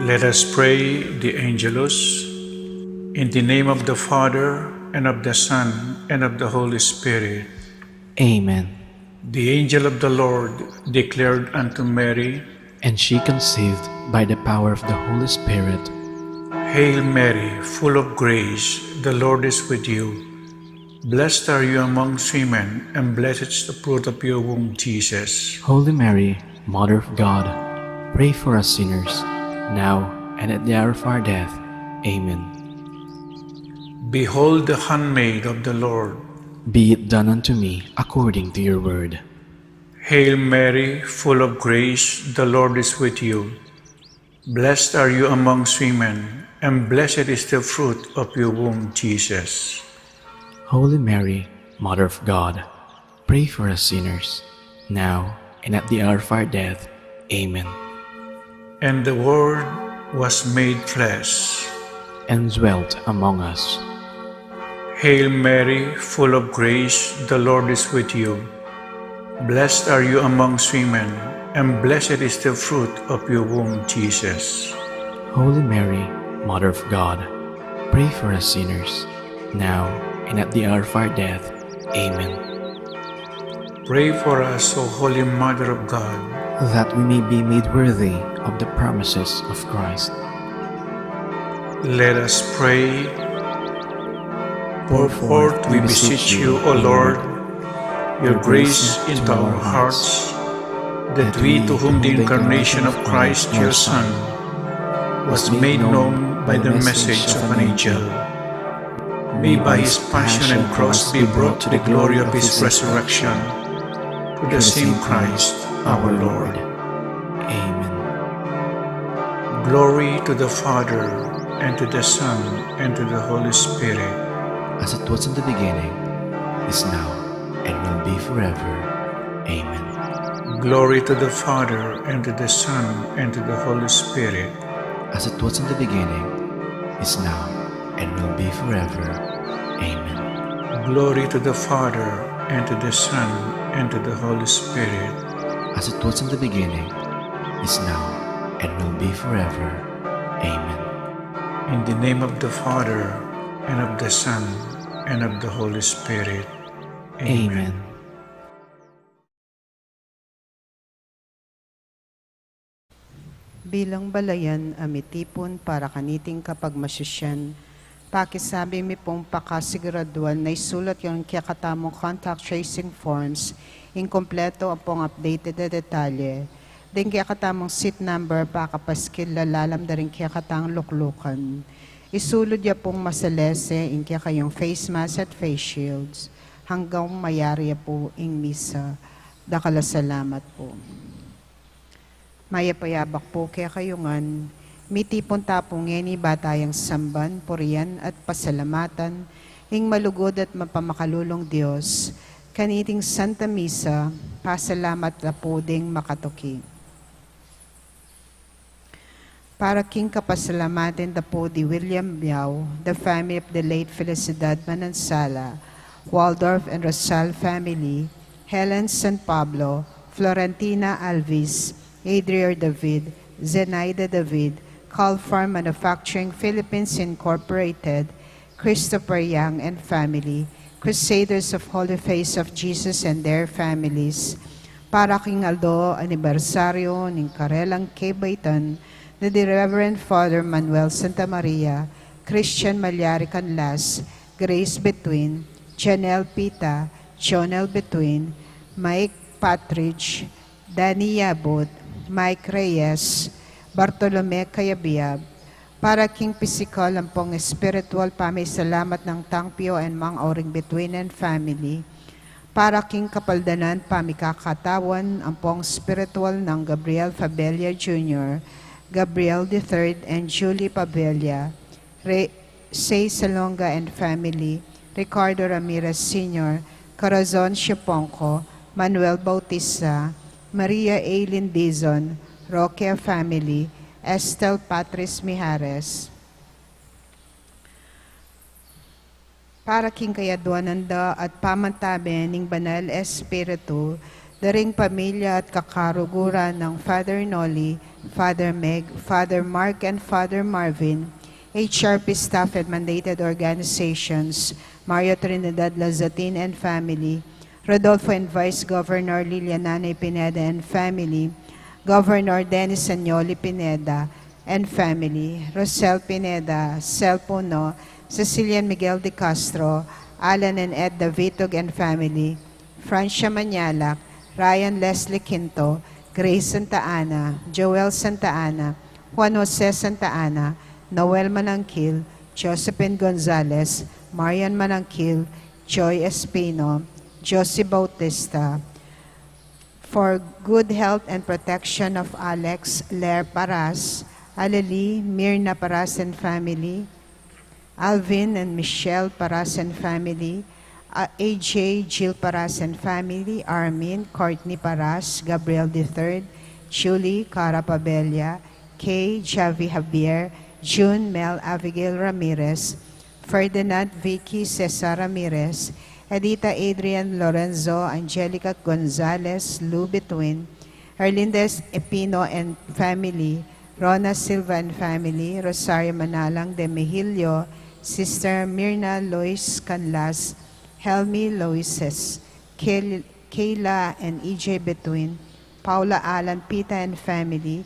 Let us pray the Angelus. In the name of the Father, and of the Son, and of the Holy Spirit. Amen. The angel of the Lord declared unto Mary, And she conceived by the power of the Holy Spirit. Hail Mary, full of grace, the Lord is with you. Blessed are you amongst women, and blessed is the fruit of your womb, Jesus. Holy Mary, Mother of God, pray for us sinners, now and at the hour of our death. Amen. Behold the handmaid of the Lord. Be it done unto me according to your word. Hail Mary, full of grace, the Lord is with you. Blessed are you amongst women, and blessed is the fruit of your womb, Jesus. Holy Mary, Mother of God, pray for us sinners, now and at the hour of our death. Amen. And the Word was made flesh, and dwelt among us. Hail Mary, full of grace, the Lord is with you. Blessed are you amongst women, and blessed is the fruit of your womb, Jesus. Holy Mary, Mother of God, pray for us sinners, now and at the hour of our death. Amen. Pray for us, O Holy Mother of God, that we may be made worthy of the promises of Christ. Let us pray. Pour forth, we beseech you, O Lord, your grace into our hearts, that we, to whom the incarnation of Christ, your Son, was made known by the message of an angel, may by his passion and cross be brought to the glory of his resurrection, to the same Christ, our Lord. Amen. Glory to the Father, and to the Son, and to the Holy Spirit, As it was in the beginning, is now, and will be forever. Amen. glory to the Father, and to the Son, and to the Holy Spirit, As it was in the beginning, is now, and will be forever. Amen. glory to the Father, and to the Son, and to the Holy Spirit, As it was in the beginning, is now, and will be forever. Amen. in the name of the Father, and of the Son, and of the Holy Spirit. Amen. Bilang balayan amitipon para kaniting kapag masusyan, pakisabi mi pong pakasiguraduan na isulat yung kakatamong contact tracing forms, inkompleto ang pong updated na detalye, din kakatamong seat number pakapaskil lalalam da rin kakatang luklukan. Isulod ya pong masalese in kayong face mask at face shields hanggang mayari po ing misa. Dakala salamat po. Maya payabak po kaya kayungan, mitipon tapong ngeni batayang samban, puriyan at pasalamatan, ing malugod at mapamakalulong Diyos, kaniting Santa Misa, pasalamat na po ding makatuki. Para king kapasalamatin na po di William Biao, the family of the late Felicidad Manansala, Waldorf and Rosal family, Helen San Pablo, Florentina Alvis, Adrier David, Zenaida David, Calfarm Manufacturing Philippines Incorporated, Christopher Yang and family, Crusaders of Holy Face of Jesus and their families, para king Aldo anibersaryo ng Karelang Kebaitan, na the Reverend Father Manuel Santa Maria, Christian Malyari Canlas, Grace Between, Janelle Pita, Jonel Between, Mike Patridge, Danny Yabot, Mike Reyes, Bartolome Cayabiab, para king physical ang pong spiritual pamisalamat ng Tangpio and Mang Auring Between and family, para king kapaldanan pamikakatawan ang pong spiritual ng Gabriel Fabella Jr., Gabriel III and Julie Pabella, Say Salonga and family, Ricardo Ramirez Sr., Corazon Siponco, Manuel Bautista, Maria Aileen Dizon, Roque family, Estel Patrice Mijares. Para king kayaduananda at pamantabi ning Banal Espiritu, daring pamilya at kakaruguran ng Father Noli, Father Meg, Father Mark and Father Marvin, HRP staff and mandated organizations, Mario Trinidad Lazatin and family, Rodolfo and Vice Governor Lilianane Pineda and family, Governor Dennis Agnoli Pineda and family, Rosel Pineda, Sel Puno, Cecilian Miguel de Castro, Alan and Ed Davitog and family, Francia Manyalak, Ryan Leslie Quinto, Grace Santa Ana, Joel Santa Ana, Juan Jose Santa Ana, Noel Manangkil, Josephine Gonzalez, Marian Manangkil, Joy Espino, Josie Bautista, for good health and protection of Alex Ler Paras, Aleli Mirna Paras and family, Alvin and Michelle Paras and family, AJ Jill Paras and family, Armin, Courtney Paras, Gabriel III, Julie Cara Pabella, Kay Javi Javier, June Mel Abigail Ramirez, Ferdinand Vicky Cesar Ramirez, Edita Adrian Lorenzo, Angelica Gonzalez, Lou Between, Erlindes Epino and family, Rona Silva and family, Rosario Manalang de Mejillo, Sister Mirna Lois Canlas, Helmi Loises, Kayla and EJ Between, Paula Alan Pita and family,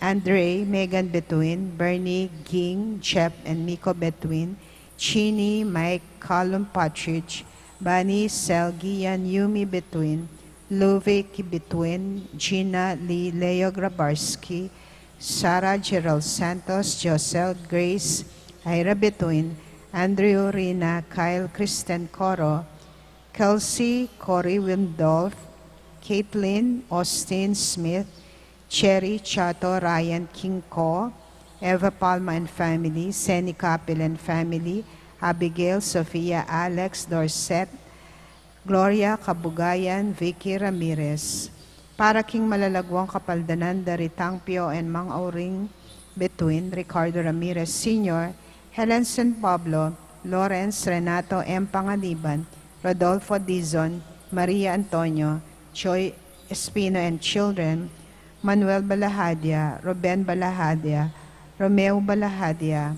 Andre, Megan Between, Bernie, Ging, Jep, and Miko Between, Chini, Mike, Callum Partridge, Bunny, Selgian, Yumi Between, Luvic Between, Gina, Lee, Leo Grabarski, Sarah, Gerald Santos, Josel, Grace, Ira Between, Andrew, Rina, Kyle, Kristen Coro, Kelsey, Corey Windolf, Caitlin, Austin Smith, Cherry, Chato, Ryan, King Ko, Eva Palma and family, Senny Capel and family, Abigail, Sofia, Alex, Dorset, Gloria, Kabugayan, Vicky Ramirez. Para king malalagwang kapaldanan, Daritang Pio and Mang Auring Between, Ricardo Ramirez Sr., Helen San Pablo, Lawrence, Renato M. Panganiban, Rodolfo Dizon, Maria Antonio, Joy Espino and children, Manuel Balahadia, Ruben Balahadia, Romeo Balahadia,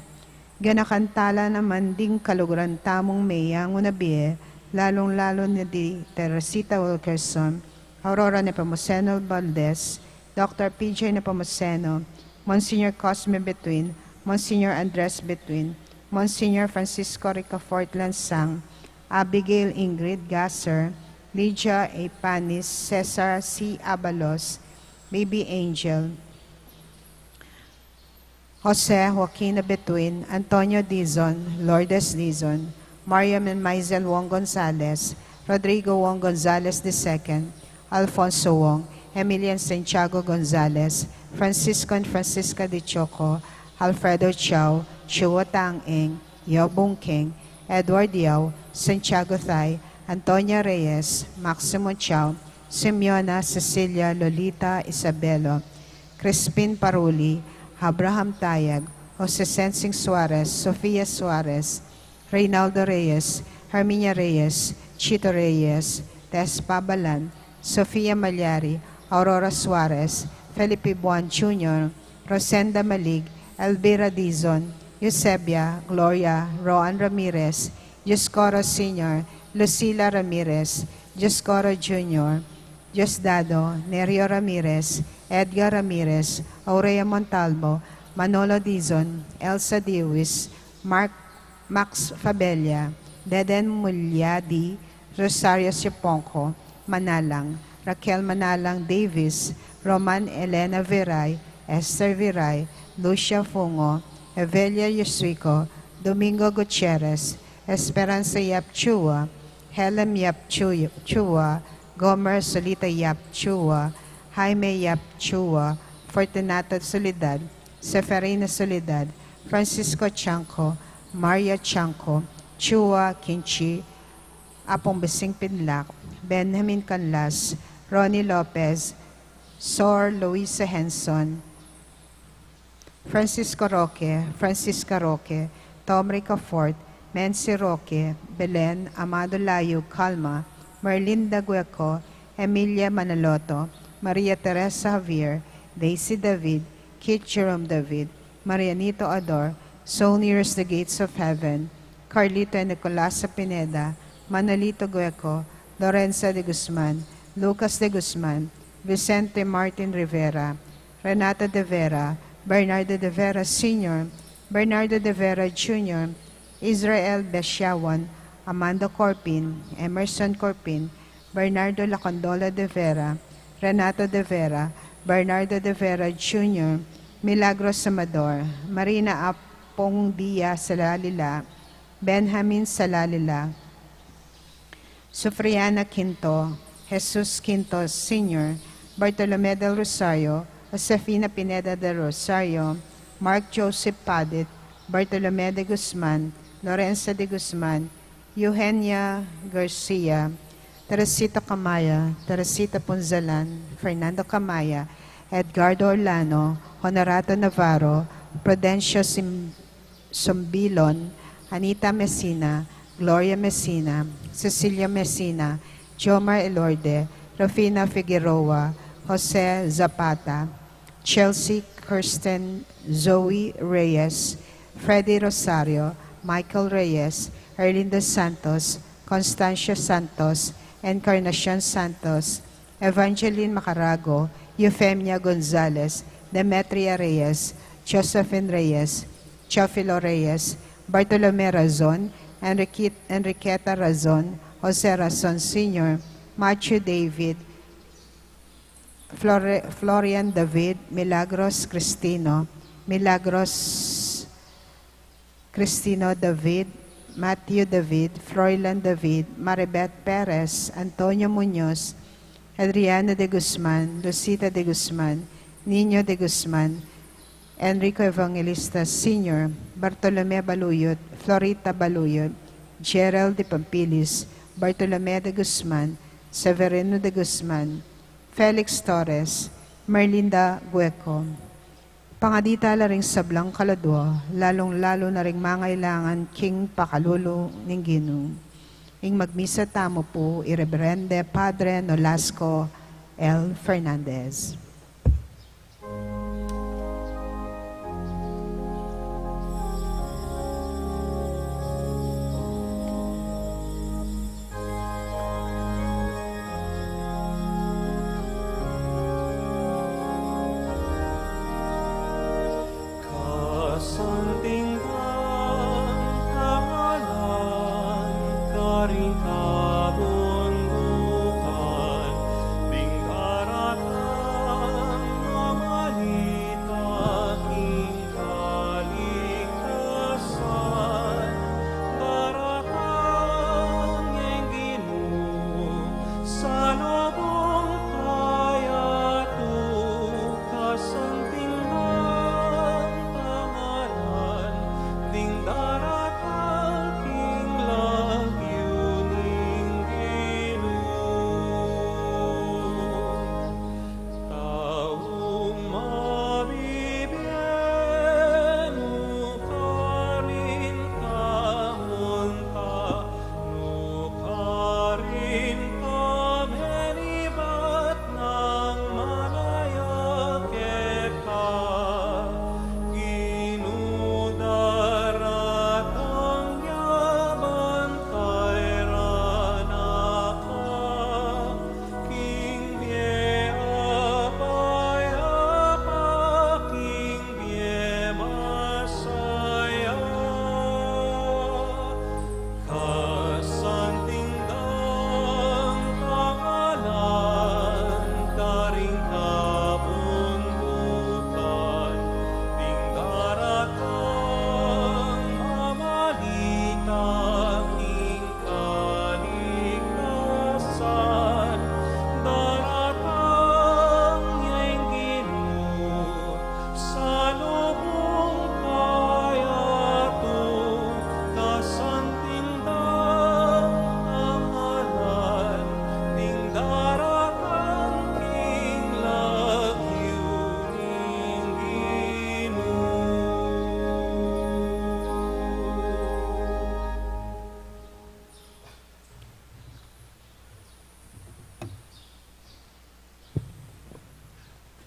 ganakantala naman ding kaluguran tamong Maya Ngunabiye, lalong-lalo ni di Teresita Wilkerson, Aurora Nepomuceno Valdez, Dr. PJ Nepomuceno, Monsignor Cosme Between, Monsignor Andres Between, Monsignor Francisco Ricafort Lansang, Abigail Ingrid Gasser, Lydia A. Panis, Cesar C. Abalos, Baby Angel, Jose Joaquina Between, Antonio Dizon, Lourdes Dizon, Mariam and Maisel Wong Gonzalez, Rodrigo Wong Gonzalez II, Alfonso Wong, Emilian Santiago Gonzalez, Francisco and Francisca de Choco, Alfredo Chao, Chua Tang Eng, Yobong King, Edward Yao, Santiago Thay, Antonia Reyes, Maximo Chao, Simeona Cecilia Lolita Isabelo, Crispin Paruli, Abraham Tayag, Jose Sensing Suarez, Sofia Suarez, Reynaldo Reyes, Herminia Reyes, Chito Reyes, Tess Pabalan, Sofia Malyari, Aurora Suarez, Felipe Buan Jr., Rosenda Malig, Elvira Dizon, Eusebia, Gloria, Roan Ramirez, Yuscoro Sr., Lucila Ramirez, Yuscoro Jr., Diosdado, Nerio Ramirez, Edgar Ramirez, Aurea Montalvo, Manolo Dizon, Elsa Dewis, Max Fabella, Deden Mulyadi, Rosario Siponco, Manalang, Raquel Manalang Davis, Roman Elena Viray, Esther Viray, Lucia Fungo, Evelia Yusuico, Domingo Gutierrez, Esperanza Yap Chua, Helen Yap Chua, Gomer Solita Yap Chua, Jaime Yap Chua, Fortunato Soledad, Seferina Soledad, Francisco Chanco, Maria Chanco, Chua Kinchi, Apong Besing Pinlac, Benjamin Canlas, Ronnie Lopez, Sor Luisa Henson, Francisco Roque, Francisca Roque, Tom Ricafort, Mency Roque, Belen, Amado Layo, Calma, Merlinda Gueco, Emilia Manaloto, Maria Teresa Javier, Daisy David, Kit Jerome David, Marianito Ador, So Nearest the Gates of Heaven, Carlito and Nicolasa Pineda, Manolito Gueco, Lorenza de Guzman, Lucas de Guzman, Vicente Martin Rivera, Renata de Vera, Bernardo de Vera Sr., Bernardo de Vera Jr., Israel Beshawan, Amanda Corpin, Emerson Corpin, Bernardo Lacondola de Vera, Renato de Vera, Bernardo de Vera Jr., Milagros Amador, Marina Apong Dia Salalila, Benjamin Salalila, Sufriana Quinto, Jesus Quinto Sr., Bartolome del Rosario, Josefina Pineda del Rosario, Mark Joseph Padit, Bartolome de Guzman, Lorenza de Guzman, Eugenia Garcia, Teresita Camaya, Teresita Punzalan, Fernando Camaya, Edgardo Orlano, Honorato Navarro, Prudencio Sombilon, Anita Messina, Gloria Messina, Cecilia Messina, Jomar Elorde, Rafina Figueroa, Jose Zapata, Chelsea Kirsten, Zoe Reyes, Freddy Rosario, Michael Reyes, Erlinda Santos, Constancia Santos, Encarnacion Santos, Evangeline Macarago, Euphemia Gonzalez, Demetria Reyes, Josephine Reyes, Chofilo Reyes, Bartolome Razon, Enriqueta Razon, Jose Razon Sr., Matthew David, Florian David, Milagros Cristino David, Matthew David, Froilan David, Maribeth Perez, Antonio Muñoz, Adriana de Guzman, Lucita de Guzman, Nino de Guzman, Enrico Evangelista Sr., Bartolome Baluyot, Florita Baluyot, Gerald de Pampilis, Bartolome de Guzman, Severino de Guzman, Felix Torres, Merlinda Gueco. Pangaditala ring sablang kaladwa, lalong-lalo na ring mangailangan king pakalulo ning Ginoo. Ing magmisa tamo po, Ireverende Padre Nolasco L. Fernandez.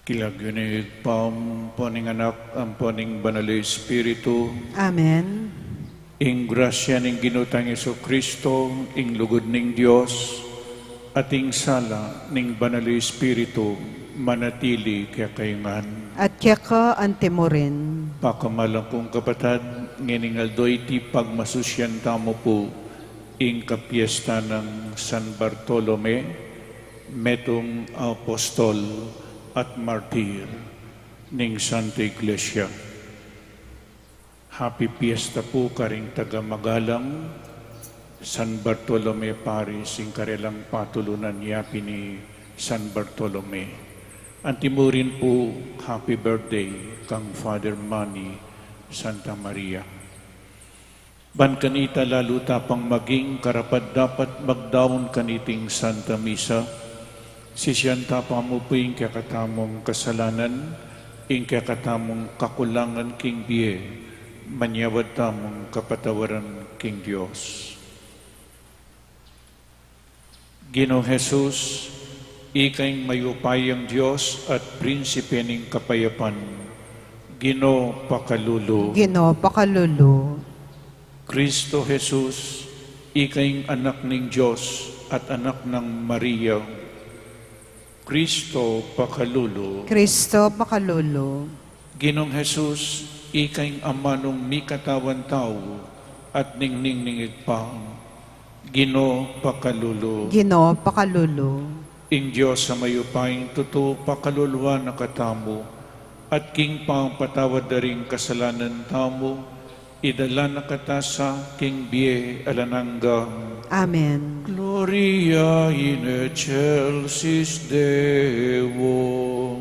Kilagyonig pam poning anak ang poning banal Espiritu, Amen. ing grasya ning ginutang Yesu Kristo, ing lugod ning Dios, at ing sala ning banal Espiritu, manatili kaya kaingan. At kaya ka antimo rin. Pakamalang kong kapatad, nginingaldoy ti pagmasusyan tamo po, ing kapiesta ng San Bartolome, metong apostol at martir ning Santa Iglesia. Happy Fiesta po karing taga-magalang San Bartolome Paris, ing karelang patulunan yapi ni San Bartolome. Antimurin po, happy birthday kang Father Manny Santa Maria. Ban kanita lalo tapang maging karapat dapat magdaon kaniting Santa Misa, sisyan tapamo po ing kakatamong kasalanan, ing kakatamong kakulangan king biye, manyawad tamong kapatawaran king Diyos. Ginoong Jesus, ikay mayupayang Diyos at prinsipe ning kapayapan, Ginoo pakalulu. Ginoo pakalulu. Kristo Jesus, ikay anak ning Diyos at anak ng Maria, Kristo Pakalulo, Kristo Pakalulo, Ginong Jesus, ikaing amanong mi katawan tao at ningningingig pa. Gino Pakalulo, Ginoo Pakalulo, ing Diyos sa mayupaing totoo pakaluluwa na katamo, at king pang patawad na rin kasalanan tamo, idala na katasa king biye alanangga. Amen. Gloria in excelsis Deo.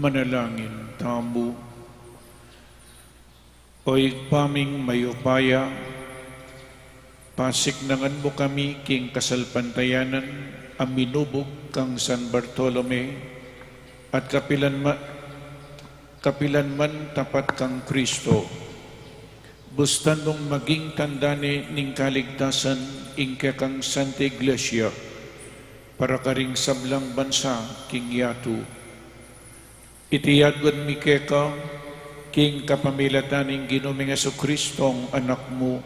Manalangin tamo. Oy paming mayupaya, pasiknangan mo kami king kasalpantayanan, aminubog kang San Bartolome, at kapilan man tapat kang Kristo. Bustan mong maging tandani ning kaligtasan ingke kang Santa Iglesia, para karing sablang bansa king yatu. Itiyadwan mi keka, king kapamilataning Ginoong Jesucristong anak mo,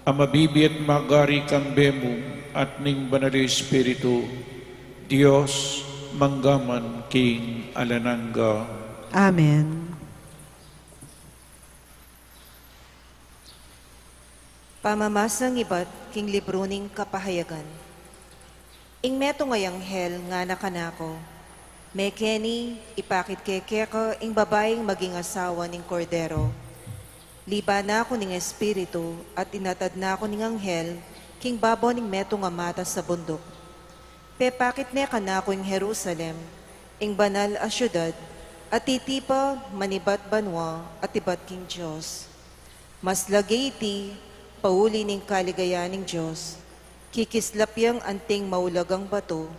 amabibi at magari kang bemo at ning banal Espiritu, Diyos manggaman king alanangga. Amen. Pamamasang iba't king libro ning kapahayagan. Ing meto ngayang hel nga nakanako, mekeni ipakit kekeko ing babaeng maging asawa ning kordero. Liba na ako ning espiritu at inatad na ako ning anghel king babo ning meto nga mata sa bundok. Pepakit ne kanako ing Jerusalem, ing banal a syudad, at titipa manibat banwa at ibat king Diyos. Mas lagay iti pauli ning kaligayan ning Diyos, kikislapyang anting maulagang bato,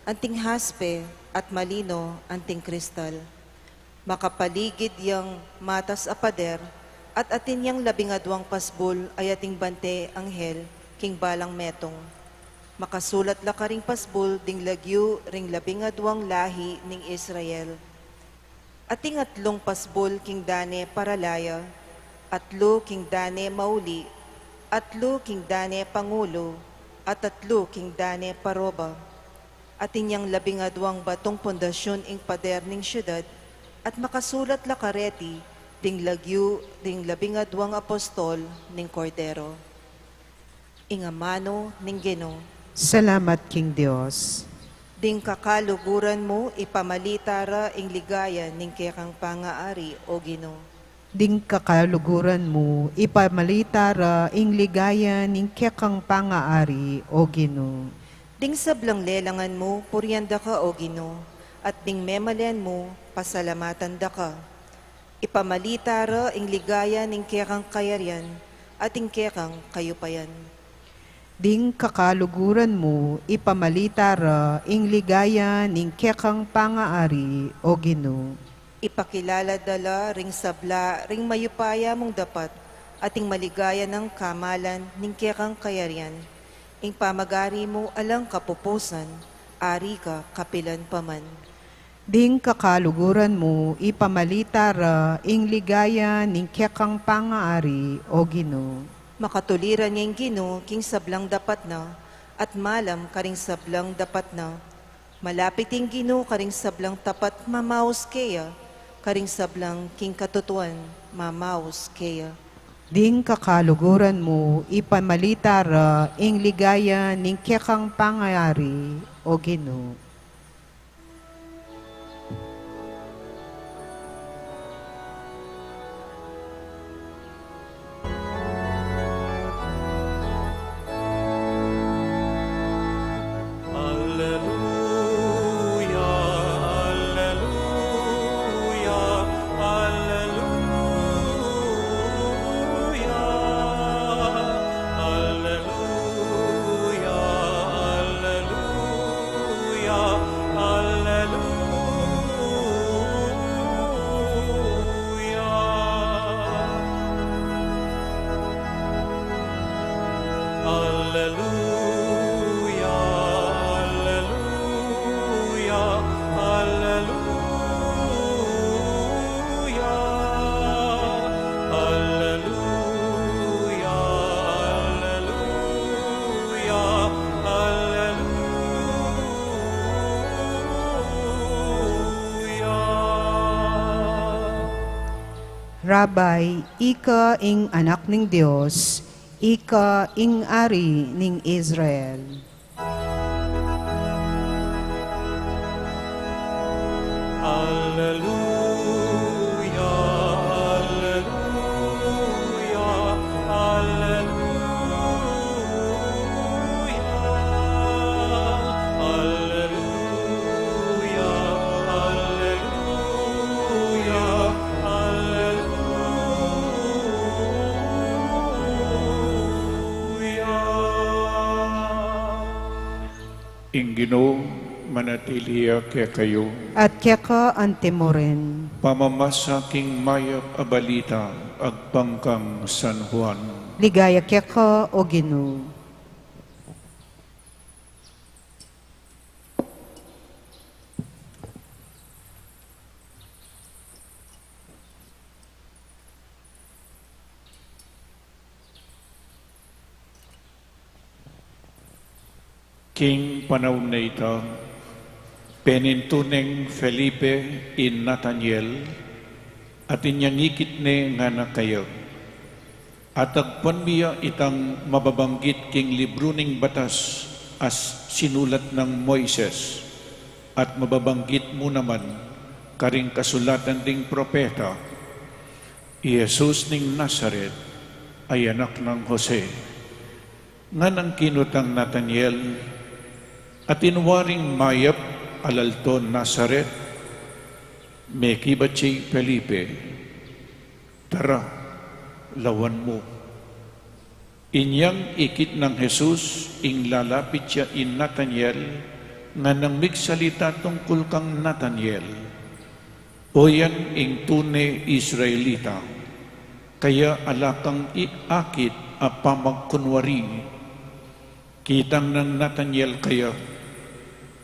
anting haspe at malino anting kristal. Makapaligid yang matas a pader, at atin yang 12 pasbol ay ating bante anghel, king balang metong. Makasulat la ka ring pasbol ding lagyu ring 12 lahi ning Israel. Ating 3 pasbol king dane paralaya, 3 king dane mauli, 3 king dane pangulo, at 3 king dane paroba. Atin yang 12 batong pundasyon ing pader ning syudad, at makasulat la kareti ding lagyu ding 12 apostol ning kordero. ingamano ning Ginoo. Salamat King Dios. Ding kakaluguran mo ipamalitara ing ligaya ning kekang pangaari o Ginoo. Ding kakaluguran mo, ipamalitara ing ligaya ning kekang pangaari o Ginoo. Ding sablang lelangan mo puryanda ka o Ginoo, at ding memalian mo pasalamatan da ka. Ipamalitara ing ligaya ning kekang kayaryan at ing kekang kayupayan. Ding kakaluguran mo, ipamalitara ing ligaya ning kekang pangaari o Ginoo. Ipakilala dala ring sabla ring mayupaya mong dapat at ing maligaya ng kamalan ning kekang kayaryan. Ing pamagari mo alang kapupusan, ari ka kapilan paman. Ding kakaluguran mo, ipamalitara ing ligaya ning kekang pangaari o Ginoo. Makatuliran ngayong Ginoo king sablang dapat na, at malam karing sablang dapat na. Malapit ing Ginoo karing sablang tapat mamaus keya, karing sablang king katutuan mamaus keya. Ding kakaluguran mo, ipamalitara ing ligaya ning kekang pangaari o Ginoo. Rabay, ika ing anak ning Dios, ika ing ari ning Israel. Alleluia, alleluia, alleluia. Alleluia, alleluia, alleluia. Ing Ginoo manatiliya kaya kayo, At keka antemoren, pamamasaking mayap a balita agpangkang San Juan. ligaya keka o Ginoo. King panahon na ito, penintuneng Felipe in Nathaniel, at inyangikit ne nga na kayo. At agpanbiya itang mababanggit king libro ning batas as sinulat ng Moises, at mababanggit mo naman karing kasulatan ding propeta, Jesus ning Nazaret ay anak ng Jose, nga nang kinutang Nathaniel, at inwaring mayap alalton Nazaret, mekibatsi Felipe, tara, lawan mo. Inyang ikit ng Jesus, ing lalapit siya in Nathaniel, nga nang migsalita tungkol kang Nathaniel, o yan ing tune Israelita, kaya alakang iakit a pamagkunwari, kitang ng Nathaniel kaya,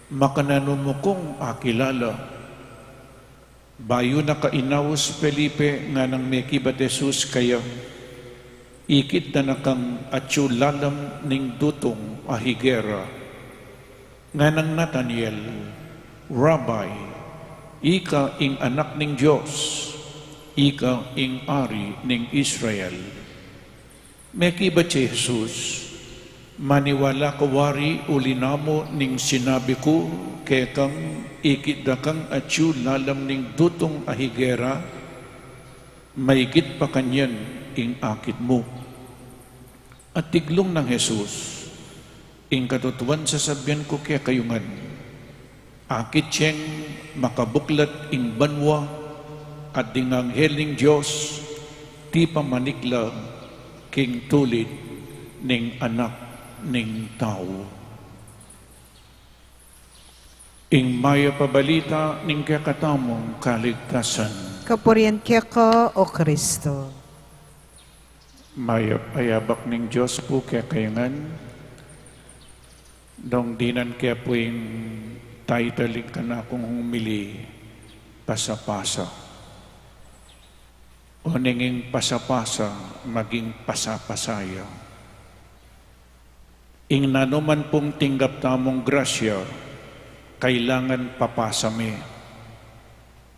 makanano mo kong akilala. Bayo na kainawas Felipe nga nang mekibat Jesus kaya, ikit na nakang atsulalam ning dutong ahigera. Nga nang Nathaniel, Rabbi, ika ing anak ning Diyos, ika ing ari ning Israel. Mekibat si Jesus, Maniwala ka wari ulinamo ning sinabi ko, kaya kang ikidakang atyu lalam ning dutong ahigera, maigit pa kanyan ing akit mo. At tiglong ng Jesus, ing katutuan sasabihan ko kaya kayungan, akit siyang makabuklat ing banwa at ding anghel ning Diyos, ti pamanikla king tulid ning anak ning tao. Ing maya pabalita ning kakatamong kaligtasan. Kapurian kaya ka, O Kristo. Maya ayabak ning Diyos po kaya kayangan, dong dinan kaya po yung titling ka na akong humili, pasapasa. O ninging pasapasa, maging pasapasaya. Ing nanuman pong tinggap tamong grasya, kailangan papasami.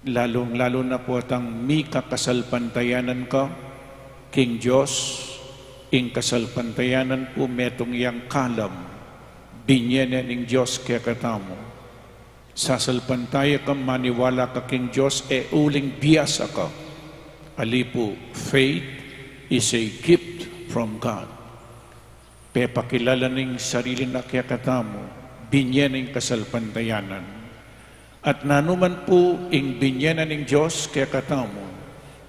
Lalo na po atang mi kakasalpantayanan ka, King Diyos, ing kasalpantayanan po metong yang kalam, binyanan ing Diyos kaya katamo. Sasalpantaya ka, maniwala ka King Diyos, uling biyasa ka. Alipo, faith is a gift from God. Pepakilala ning sarili na kaya katamo, binyanan ing kasalpantayanan. At nanuman po ing binyanan ing Diyos kaya katamo,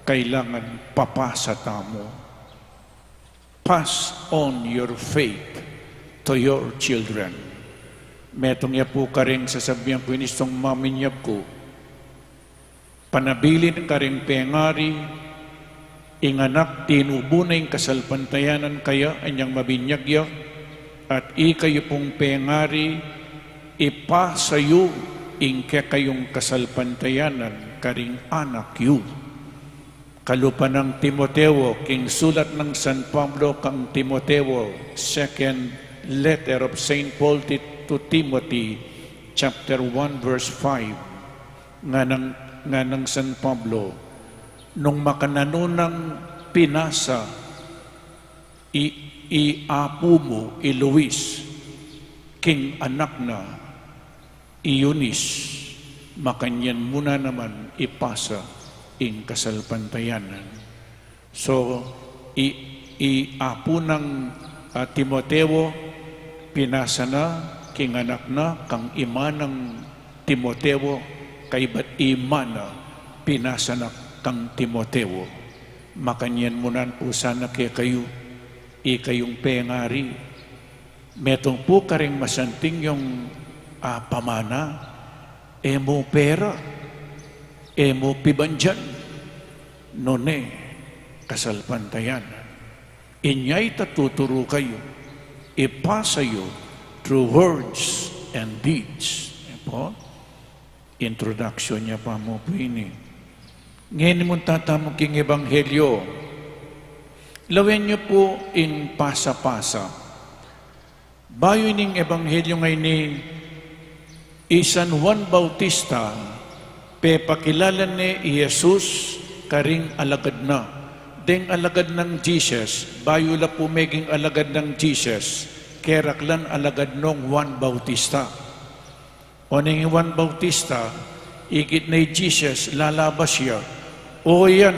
kailangan papasa tamo. Pass on your faith to your children. Metong ya po karing sasabihan po inistong maminyap ko, panabilin karing pengari, inganak tinubo na yung kasalpantayanan kaya anyang mabinyagya, at ikayo pong pengari, ipasayo ingke kayong kasalpantayanan karing anak yu. Kalupa ng Timoteo, king sulat ng San Pablo kang Timoteo, second letter of St. Paul to Timothy, chapter 1, verse 5, nga ng San Pablo, nung makananunang pinasa, iapo mo, Luis, king anak na, Eunice, makanyan muna naman ipasa ing kasalpantayanan. So, iapo ng Timoteo, pinasa na, king anak na, kang ima ng Timoteo, kay ba't ima na, pinasa na kang Timoteo. Makanyan mo na po sana kaya kayo, ikayong pengari. Metong po karing masanting yung pamana, emo pera, emo pibandyan, none, kasalpantayanan. Inya'y tatuturo kayo, ipasayo through words and deeds. Po, introduction niya pa mo po ini. Ngayon mo tatamong king ebanghelyo, lawin niyo po in pasa-pasa. Bayo ning ebanghelyo ngayon ni San Juan Bautista, pepakilala ni Jesus karing alagad na. Deng alagad ng Jesus, bayo la po maging alagad ng Jesus, keraklan alagad ng Juan Bautista. O ning Juan Bautista, ikit na Jesus, lalabas siya. O yan,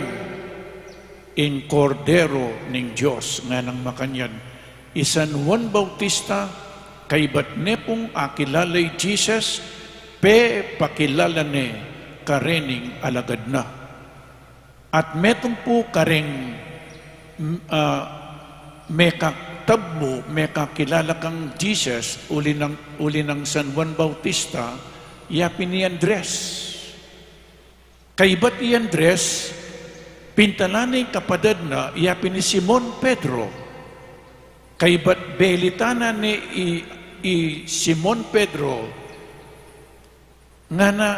in Cordero ning Diyos, nga nang makanyan. San Juan Bautista, kay ba't ne pong akilalay Jesus, pe pakilala ne karening alagad na. At metong po karing mekaktab mo, mekakilala kang Jesus, uli ng San Juan Bautista, yapin ni Andres. Kay ba't i Andres, pintalanay kapadad na, yapin ni Simon Pedro. Kay ba't belitana ni Simon Pedro, nga na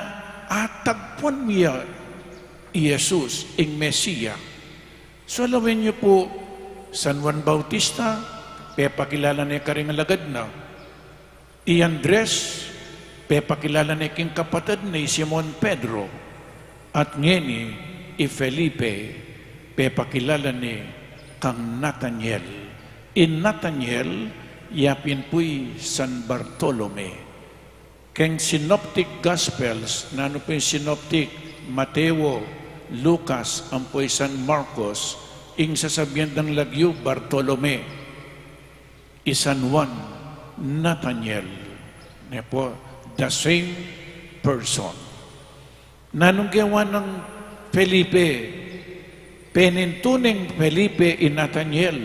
atagpuan niya Jesus ing Mesiya. So alawin niyo po, San Juan Bautista, pepakilala niya karing alagad na. I Andres, pepakilala niya king kapatid ni Simon Pedro. At ngeni, i Felipe, pepakilala niya kang Nathaniel. In Nathaniel, yapin pu'y San Bartolome. Keng Synoptic Gospels, nano pu'y Synoptic Mateo, Lucas, ang pu'y San Marcos, ing sasabihan ng lagyo Bartolome, San Juan, Nathaniel. Nepo, the same person. Nanong gawa ng Felipe, penintuning Felipe in Nathaniel,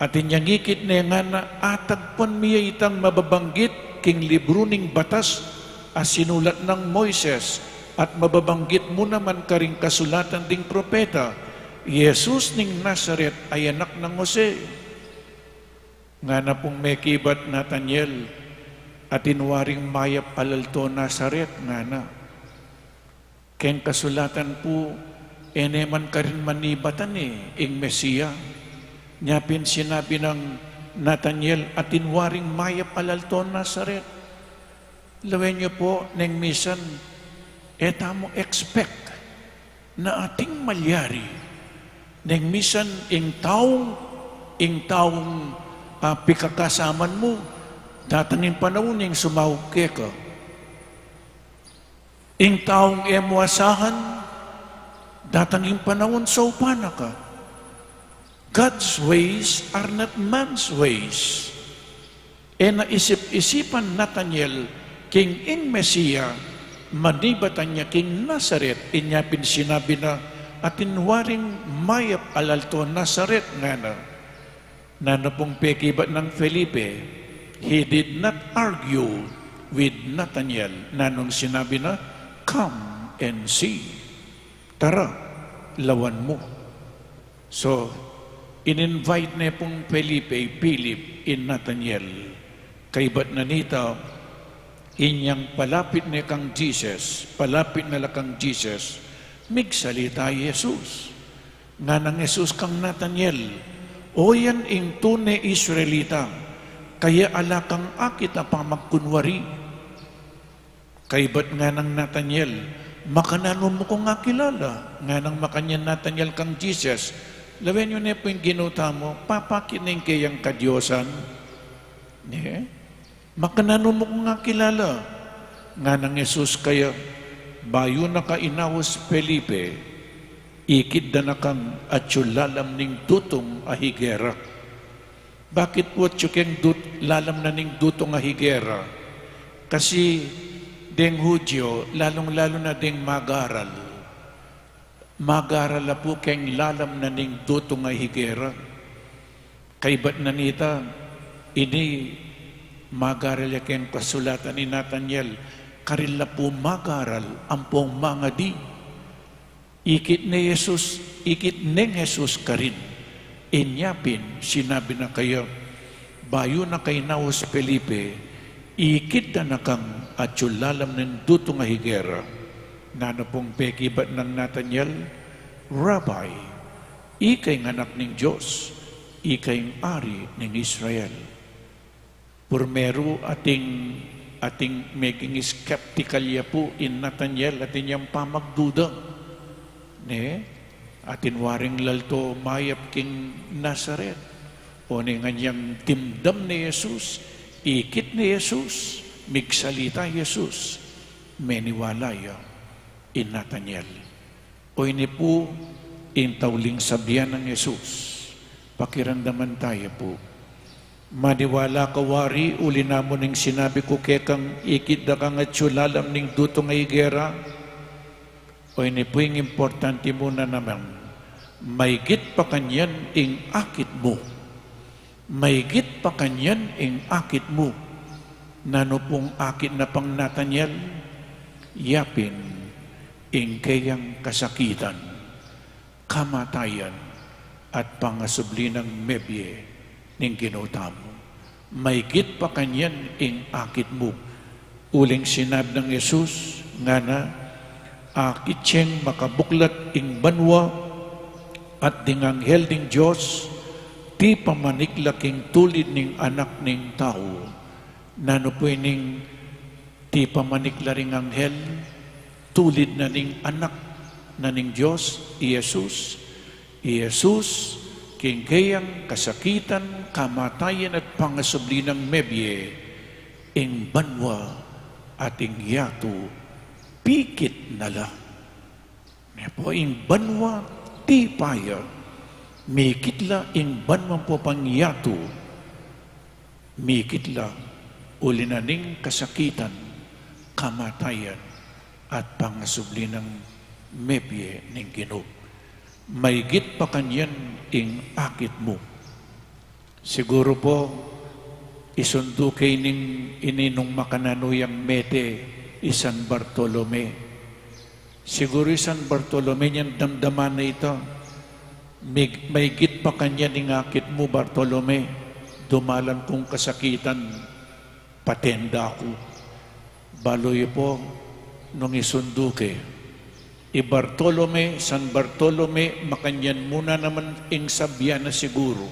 at inyangikit na nga na atagpon miya itang mababanggit king libro ning batas as sinulat ng Moises, at mababanggit mo naman karing kasulatan ding propeta, Jesus ning Nazaret ay anak ng Jose. Nga na pong may kibat Nathaniel, at inwaring mayap alalto Nazaret nga na. Ken kasulatan po, eneman ka rin manibatan ing Mesiya. Nyapin sinabi ng Nathaniel, at inwaring mayap alalto Nazaret. Lawen niyo po, neng misan, eta mo expect na ating malyari. Neng misan, ing taong pikakasaman mo, datangin panahon yung sumawag ka. Ing taong emuasahan, datangin panahon sa upana ka. God's ways are not man's ways. E naisip-isipan Nathaniel, king ing Mesiya, manibatan niya king Nazaret, inyapin sinabi na, atin waring mayap alalto Nazaret nga na. Nanapong pekibat ng Felipe, he did not argue with Nathaniel. Nanong sinabi na, come and see. Tara, lawan mo. So, in-invite na pong Felipe, Philip, in Nathaniel. Kaibat na nita, inyang palapit na kang Jesus, palapit na lakang Jesus, migsalita Jesus. Nga ng Jesus kang Nathaniel, o yan ing tunay Israelita, kaya alakang akit na pamagkunwari. Kaibat nga ng Nathaniel, makanano mo ko nga kilala, nga ng makanyan Nathaniel kang Jesus, lawen nyo na po yung ginuta mo, papakining kayang kadyosan. Makanano mo ko nga kilala, nga ng Jesus kaya, bayo na ka inawas Felipe, ikid na kang atyulalam ning dutong ahigera. Bakit po atyukeng lalam na ning dutong ahigera? Kasi deng Hudyo, lalong-lalo na deng magaral. Magaral na po keng lalam na ning dutong ahigera. Kaibat na nita, ini magaral ya keng kasulatan ni Nathaniel, karila po magaral ang pong mga di. Ikit ni Jesus, ikit neng Jesus ka rin. Inyapin, sinabi na kayo, bayo na kay naos Felipe, ikit na nakang at yulalam ng dutong ahigera. Nano pong pekibat ng Nathaniel, Rabbi, ikay nganak ng Diyos, ikay ari ng Israel. Purmero ating making skeptical ya po in Nathaniel at inyang pamagduda. Atin waring lalto mayap king Nazaret. O ni nganyang timdam ni Jesus, ikit ni Jesus, migsalita Jesus, meniwalaya in Nathaniel. O ini po, intawling sabihan ng Jesus. Pakiramdaman tayo po. Maniwala ka wari, uli na mo ning sinabi ko kekang ikit da kang at sulalam ning dutong ay gera. O ini po yung importante muna naman, maigit pa kanyan ing akit mo. Maigit pa kanyan ing akit mo. Nano pong akit na pang Nathaniel, yapin ing kayang kasakitan, kamatayan, at pangasubli ng mebye ning ginota mo. Maigit pa kanyan ing akit mo. Uling sinab ng Jesus, nga na, akit siyang makabuklat ing banwa at ding anghel ding Diyos, ti pamaniklaking tulid ning anak ning tao. Nano po ning ti pamanikla ring anghel, tulid na ning anak na ning Diyos, Jesus. Jesus, kingkayang kasakitan, kamatayan at pangasubli ng mebye, ing banwa ating yato, pikit nala. Po ing banwa ti paya, mikitla ing banwa po pangyato, mikitla ulinaning kasakitan, kamatayan at pangasubli ng mebye ning Ginoo. Maygit pa kanyan ing akit mo. Siguro po, isundo kay ning ininong makananuyang mete, San Bartolome. Siguro San Bartolome niyan damdaman na ito. Maygit pa kanyan ing akit mo, Bartolome. Dumalan kong kasakitan, patenda ako. Baloy po, nung isundo kay, Bartolome, San Bartolome, makanyan muna naman ing sabya na siguro.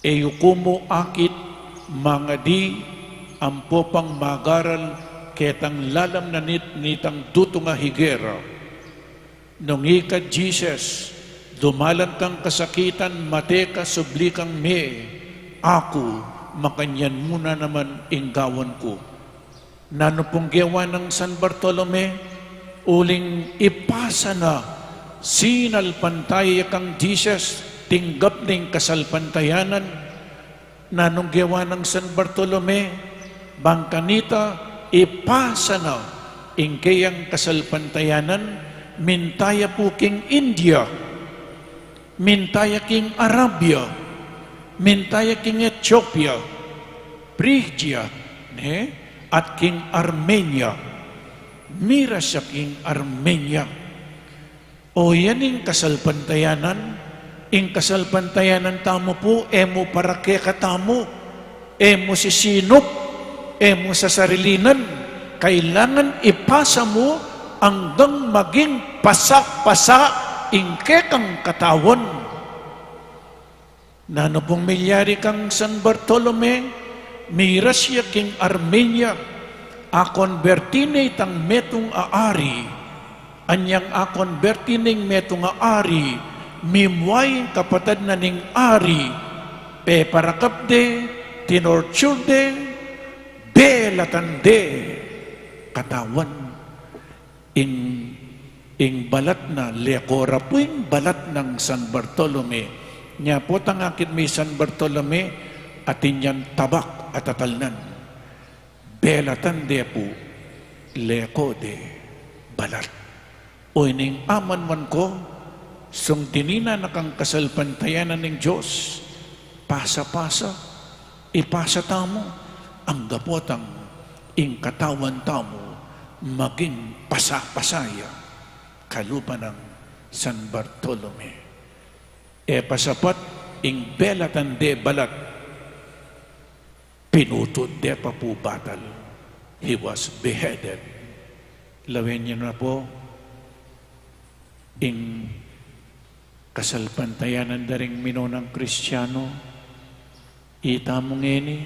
Yukumo akit, mga di, ampo pang magaral, ketang lalam na nitang duto nga higera. Nung ikad Jesus, dumalan kang kasakitan, mate ka, subli kang me. Ako, makanyan muna naman ing gawan ko. Nano pong gawa ng San Bartolome? Uling ipasa na sinalpantay kang Jesus, tinggap ning kasalpantayanan. Nanong gawa ng San Bartolome, bangkanita, ipasa na ingkayang kasalpantayanan, mintaya po king India, mintaya king Arabia, mintaya king Ethiopia, Phrygia, at king Armenia. Mira siya king Armenia. O yan yung kasalpantayanan. Yung kasalpantayanan tamo po, emo para kaya katamo. Emo si sinop. Emo sa sarilinan. Kailangan ipasa mo hanggang maging pasak-pasa ingke kang katawan. Nano pong milyari kang San Bartolome, mira siya king Armenia. Akonbertine tang metong aari, anyang akonbertining metong aari, mimway kapatad na ning ari, pe parakapde, tinortsurde, belatande, katawan, ing balat na lekora po ing balat ng San Bartolome. Nya po tangakit may San Bartolome, atin yan tabak at atalnan. Belatan de po, leko de balat. O ining aman man ko, sung tinina na kang kasalpantayanan ng Diyos, pasa-pasa, ipasa tamo, ang gapotang ing katawan tamo, maging pasa-pasaya, kalupa ng San Bartolome. Pasapat, ing belatan de balat, pinutod de pa po batal. He was beheaded. Lawin niyo na po, ing kasalpantayanan daring minonang Kristiyano, itamong ini,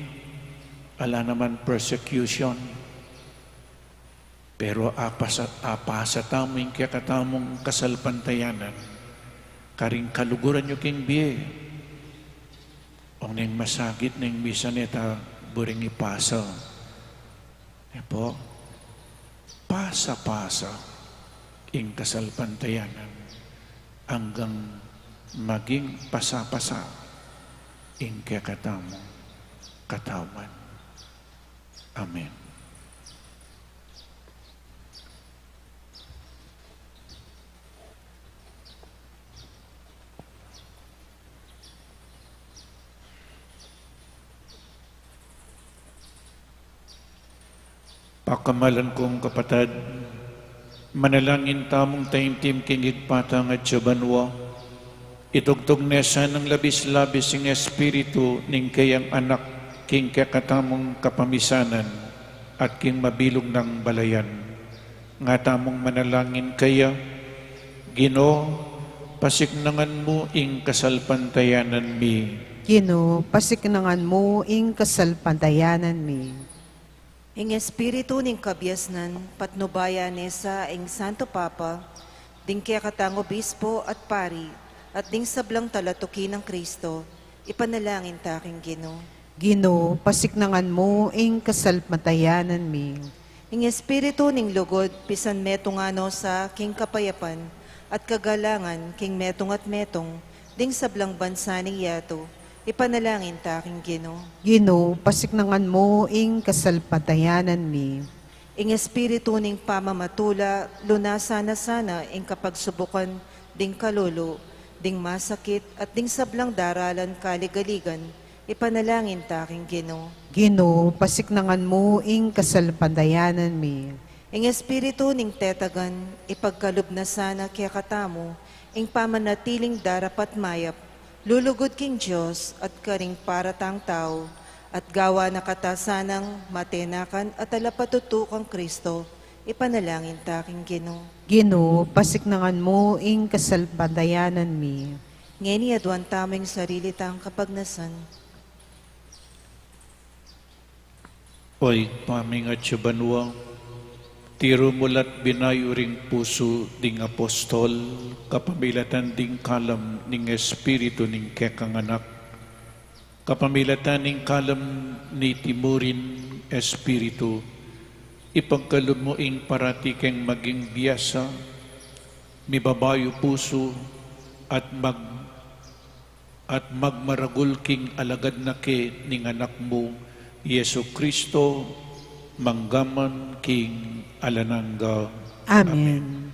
ala naman persecution, pero apasa taming kaya katamong kasalpantayanan, karing kaluguran nyo king biye, o ning masagit ning bisaneta, buring ipasa. Po, pasa-pasa ing kasalpantayanan hanggang maging pasa-pasa ing kakatamo katawan. Amen. Pakamalan kong kapatid, manalangin tamong taimtim kingig patang at sabanwa, itugtog nesa ng labis-labis ng espiritu ning kayang anak king kakatamong kapamisanan at king mabilog ng balayan. Nga tamong manalangin kaya, Ginoo, pasiknangan mo ing kasalpantayanan mi. Ginoo, pasiknangan mo ing kasalpantayanan mi. Ing espiritu ning kabyasnan, patnubaya nesa ing Santo Papa, ding kaya katang obispo at pari, at ding sablang talatuki ng Kristo, ipanalangin ta aking Ginoo. Ginoo, pasiknangan mo ing kasalmatayanan mi. Ing espiritu ning lugod, pisan metong ano sa king kapayapan, at kagalangan king metong at metong, ding sablang bansa ning yato, ipanalangin ta aking Ginoo. Ginoo, pasiknangan mo ing kasalmatayanan mi. Ing espiritu ning pamamatula, lunasa na sana ing kapagsubukan, ding kalulu, ding masakit, at ding sablang daralan kaligaligan, ipanalangin ta aking Ginoo. Ginoo, pasiknangan mo ing kasalmatayanan mi. Ing espiritu ning tetagan, ipagkalub na sana kaya katamo, ing pamanatiling darapat mayap, lulugod king Diyos at karing para tang tao, at gawa na katasanang matenakan at alapatutukang Kristo, ipanalangin ta aking Ginoo. Ginoo, pasiknangan mo ing kasalmatayanan mi. Ngeni adwan taming sarili tang kapagnasan. Oy, paming at siya tiro mulat binayuring puso ding apostol, kapamilatan ding kalam ning espiritu ning kekanganak, kapamilatan ning kalam ni timurin espiritu, ipagkalumuing parati keng maging biyasa, mibabayo puso at magmaragul king alagad na ke ning anak mo, Yesu Kristo, manggaman king alananga. Amen.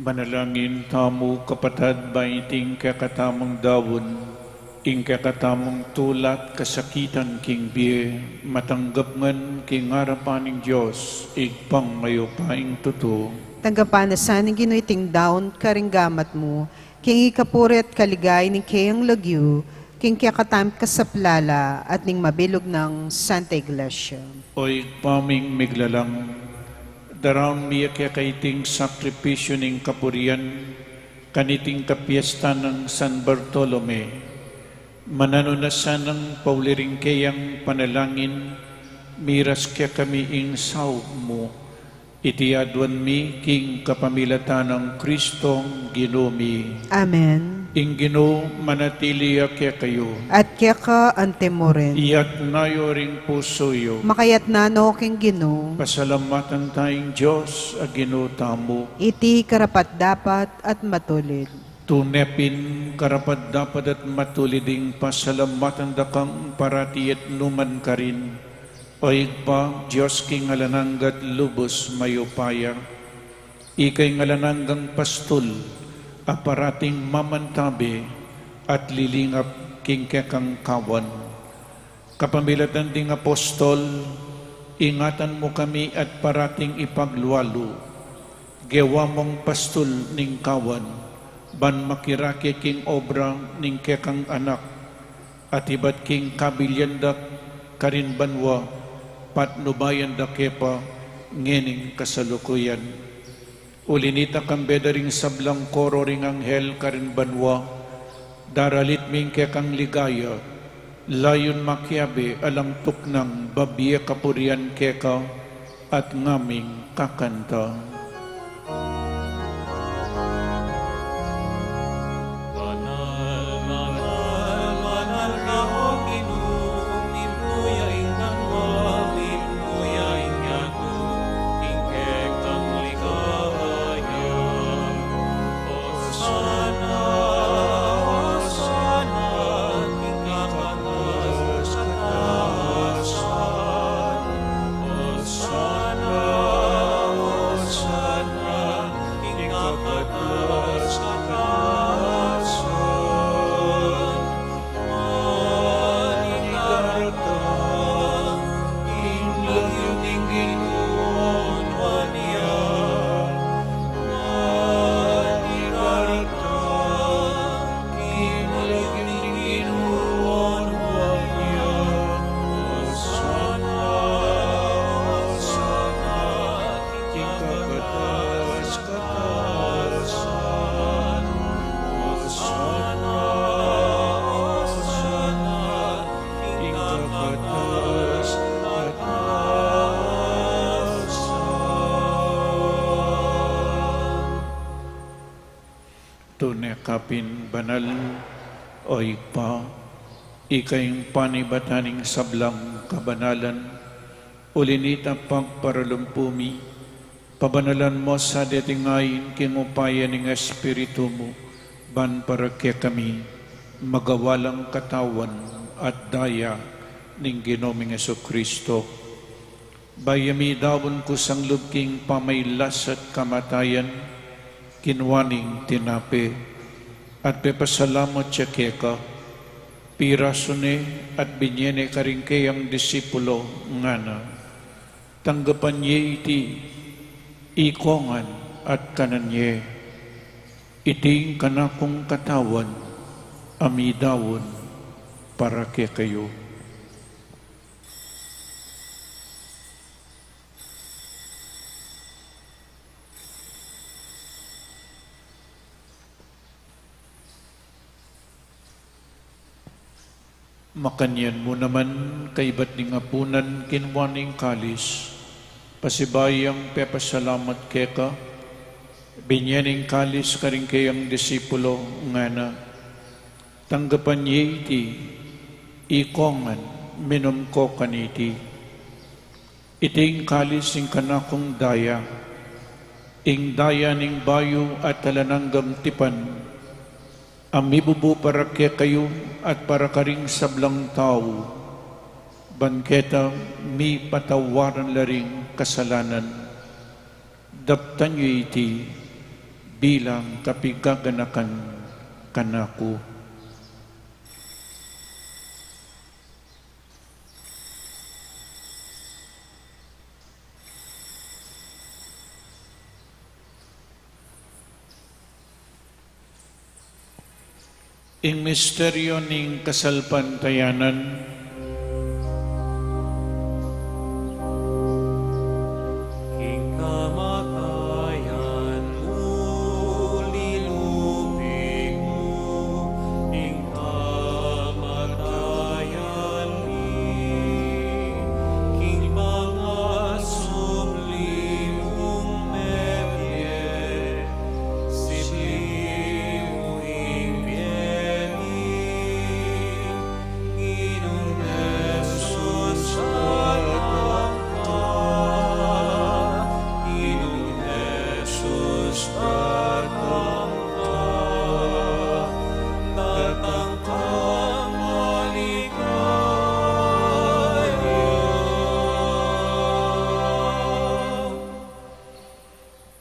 Manalangin tamo kapatad baiting kakatamang dawon, ing kakatamang tulat kasakitan king biye, matanggap ngan king harapaning Diyos, igpang mayo paing tuto. Tanggapan na sa ginuiting daon karinggamat mo, king ikapuri at kaligay ni kayang lagyu, king kakatam kasaplala at ning mabilog ng Santa Iglesia. Oy paming miglalang, daram miya kaya kaiting sakripisyo ning kapurian, kaniting kapiesta ng San Bartolome, mananunasan ng pauliring kayang panalangin, miras kaya kami ing saw mo, iti adwan mi king kapamilatan ng Kristong ginumi. Amen. Ing Ginoo manatili kaya kayo. At kaya ka antemoren. Iyat nayo ring pusoyo. Makayat na no king Ginoo. Pasalamatan tayong Diyos a Ginoo tamo. Iti karapat dapat at matulid. Tunepin karapat dapat at matuliding pasalamatan da kang parati at numan karin. Oig pa, Diyos king ngalananggat lubos mayupaya. Ikay ngalananggang pastol, aparating mamantabi at lilingap king kekang kawan. Kapamilatan ding apostol, ingatan mo kami at parating ipagluwalo. Gewa mong pastol ning kawan, ban makirake king obra ning kekang anak, at ibat king kabilyandak karin banwa, patnubayan da kepa, ngening kasalukuyan. Ulinita kang bedaring sablang koro ring anghel karin banwa, daralit ming kekang ligaya, layon makiabe alang tuknang babiya kapurian keka, at ngaming kakanta. Tunekapin banal o ikpa, ikayong panibataning sablang kabanalan, ulinita pagparalumpumi, pabanalan mo sa detingayin kingupayan ng Espiritu mo, ban para kaya kami magawalang katawan at daya ng Ginoming Jesucristo. Bayami dawon ko sang lubking pamaylas at kamatayan, kinwaning tinape, at pepasalamat siya keka, pirasone at binyene karingkayang disipulo ngana, tanggapan niya iti, ikongan at kananye, iting kanakong katawan, amidawon para kay kayo. Makanyan mo naman kay ba't ning apunan kinwaning kalis, pasibayang pepasalamat keka, binyaning kalis karing kayang disipulo ngana, tanggapan niya iti, ikongan, minum ko kaniti, iting kalis ing kanakong daya, ing daya ning bayo at talananggam tipan, amibubu para kaya kayo at para karing sablang tao, bangketa mi patawaran laring kasalanan, daptan nyo iti bilang kapigaganakan kanako. Ing misteryo ning kasalpantayanan, ing kamatayan mo, linupig mo, ing kamatayan ni, king mga sublimo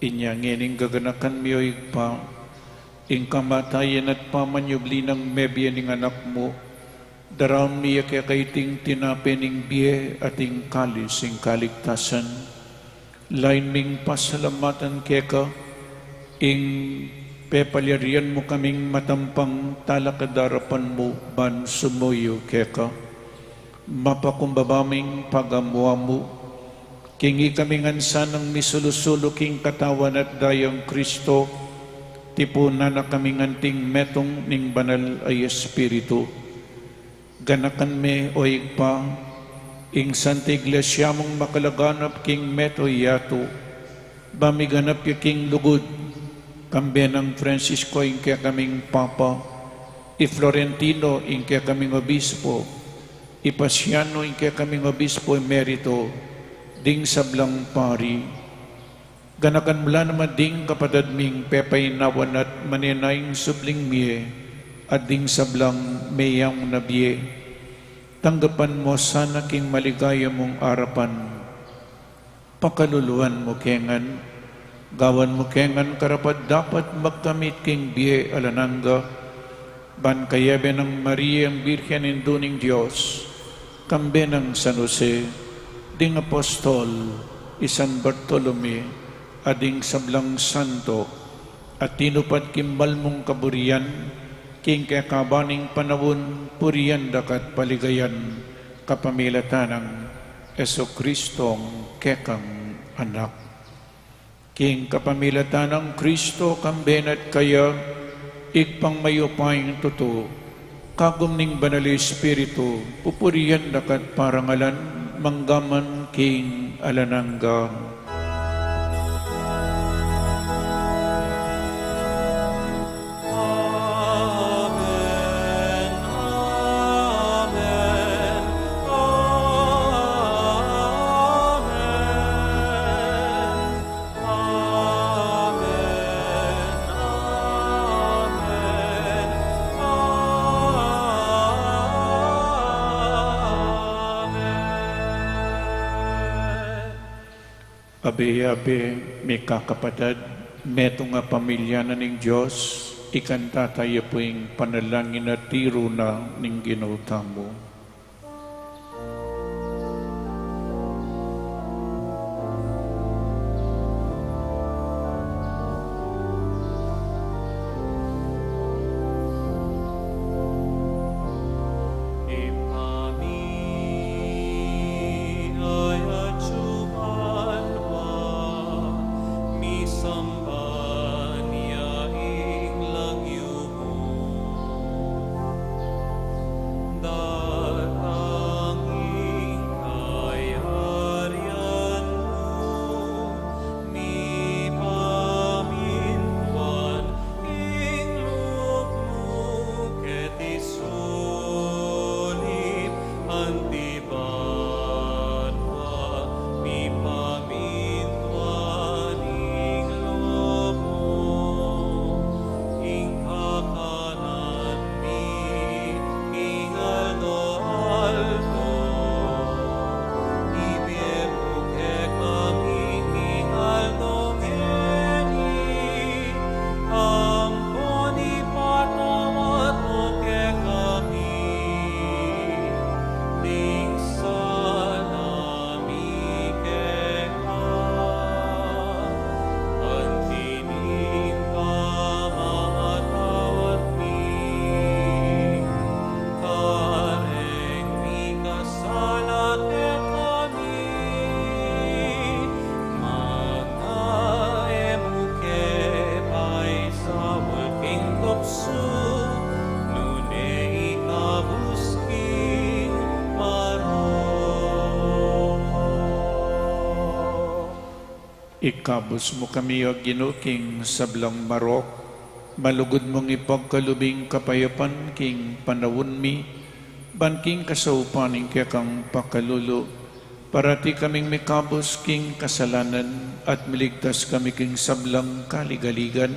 Inya ngening gaganakan miyoy pa, ing kamatayan at pamanyubli ng mebya ning anak mo, daram niya kaya kaiting tinapening biye ating kalis ing kaligtasan. Lain ming pasalamatan keka, ing pepalyarian mo kaming matampang talakadarapan mo ban sumuyo keka. Mapakumbabaming pagamuwa mo, kingi kaming ansa ng misulusulo king katawan at dayang Kristo, tipunan na kaming anting metong ning banal ay Espiritu. Ganakan me o igpa, ing Santa Iglesia mong makalaganap king meto yato, bamiganap yung king lugod, kambe ng Francisco ing kaya kaming Papa, i Florentino ing kaya kaming Obispo, i Pasiano ing kaya kaming Obispo emerito, ding sablang pari. Ganakan mula naman ding kapatid ming pepainawan at maninaing subling miye, at ding sablang mayang nabiye. Tanggapan mo sana king maligaya mong arapan. Pakaluluan mo kengan, gawan mo kengan karapat dapat magkamit king biye alananga, ban kayabe ng Maria ang Birhen induning Diyos, kambe ng San Jose, ding Apostol, San Bartolome, ading sablang santo, at tinupad kimbal mong kaburian, king kakabaning panawon, puriyan dakat paligayan, kapamilatan ng Esokristong kekang anak. King kapamilatan ng Kristo kambenat kaya, igpang mayupayang tuto, kagumning banal Espiritu, pupuriyan dakat parangalan, manggaman king alananggang. Abe-abe, may kakapatid, meto nga pamilya na ning Diyos, ikanta tayo po yung panalangin at tiro na ning ginauta mo. Ikabos mo kami o ginuking sablang marok, malugod mong ipagkalubing kapayapan king panawon mi, banking kasaupaning kaya kang pakalulo, parati kaming mikabos king kasalanan at miligtas kami king sablang kaligaligan,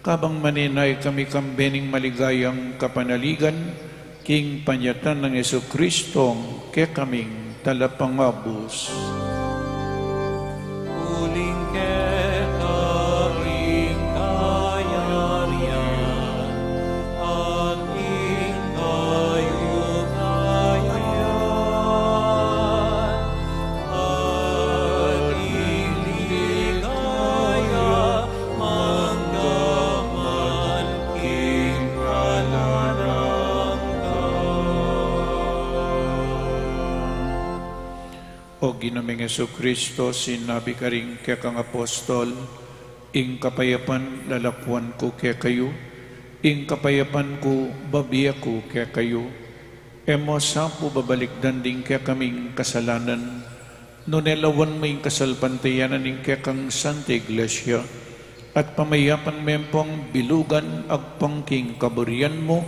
kabang maninay kami kambening maligayang kapanaligan, king panyatan ng Jesucristong kaya kaming talapangabos. Uling keta O Ginoong Jesucristo, sinabi ka rin kaya kang apostol, ing kapayapan lalakwan ko kaya kayo, ing kapayapan ko babiya ko kaya kayo, emo sa po babalikdan din kaya kaming kasalanan, nunelawan mo ing kasalpantayanan ing kaya kang Santa Iglesia, at pamayapan mempong bilugan agpangking kaburian mo,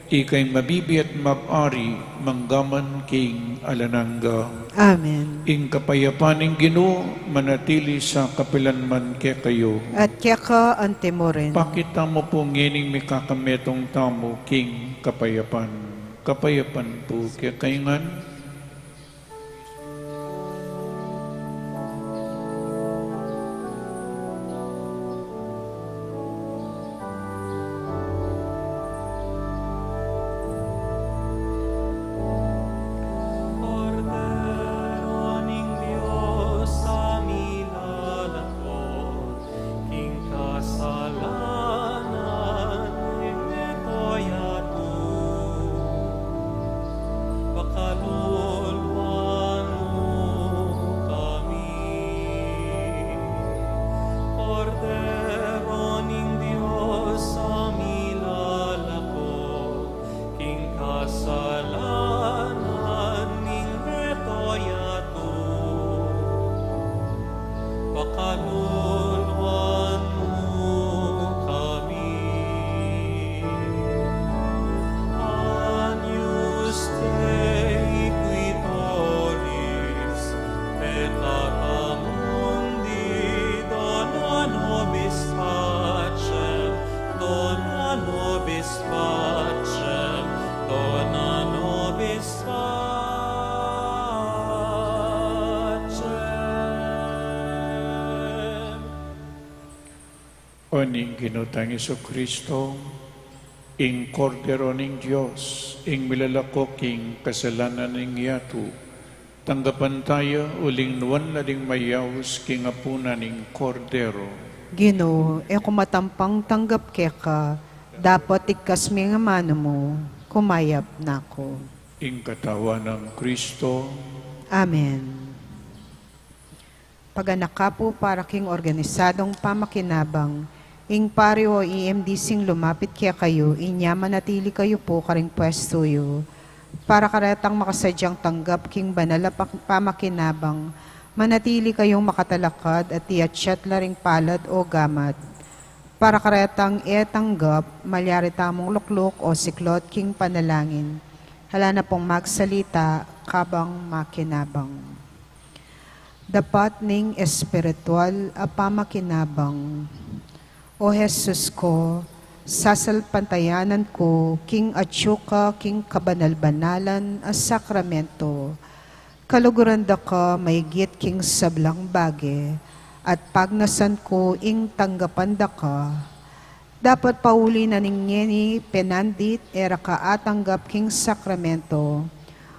ikay mabibi at mag-ari manggaman king alananga. Amen. Ing kapayapan ing Ginoo manatili sa kapilanman kaya kayo. At kaya ka antemo rin. Pakita mo po ngining may kakametong tamo king kapayapan. Kapayapan po kaya kaingan. Cordero ning Dios sa milalakot, king kasalanan ito'y ato. Pakaluluan mo kami. Cordero ning Dios sa milalakot, king kasalanan pakaluluan mo kami. Agnus Dei qui tollis peccata mundi, dona nobis pacem, dona nobis pacem, dona nobis pacem. O ning Ginotang Jesucristo, ing Cordero ning Diyos, ing milalako king kasalanan ning yato, tanggapan tayo uling nuwan na ding mayaws king apuna ning Cordero. Ginoo, e kumatampang tanggap kaya ka, dapat ikas mi nga mano mo, kumayap na ko. Ing katawan ng Kristo, Amen. Paganak ka po para king organisadong pamakinabang, ing pari o EMD sing lumapit kaya kayo, inya manatili kayo po karing pwesto yo, para karatang makasadyang tanggap king banala pamakinabang, manatili kayong makatalakad at tiyatsat laring palad o gamat, para karatang etanggap, malyari tamong luklok o siklot king panalangin, hala na pong magsalita kabang makinabang. Dapat ning espiritual a pamakinabang. O Jesus ko, sasalpantayanan ko, king atyuka, king kabanal-banalan, as sakramento, kaluguran da ka, maigit king sablang bage, at pagnasan ko, ing tanggapan da ka, dapat pauli na ningyeni penandit, era ka atanggap king sakramento,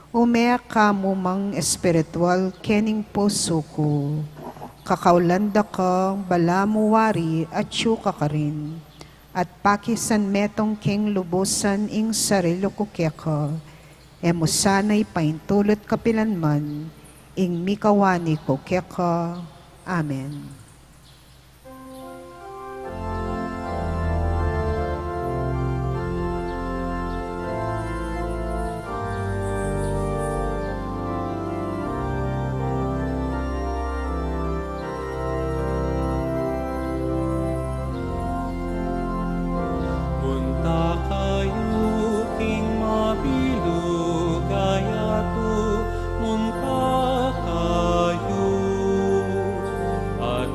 umea ka mumang espiritual, kening puso ko, kakaulanda kang balamuwari at syuka ka rin. At pakisan metong king lubusan ing sarilo ko keka, emo sana'y paintulot kapilanman, ing mikawani ko keka. Amen. Punta kayo, king mabilog, kaya to, munta kayo, at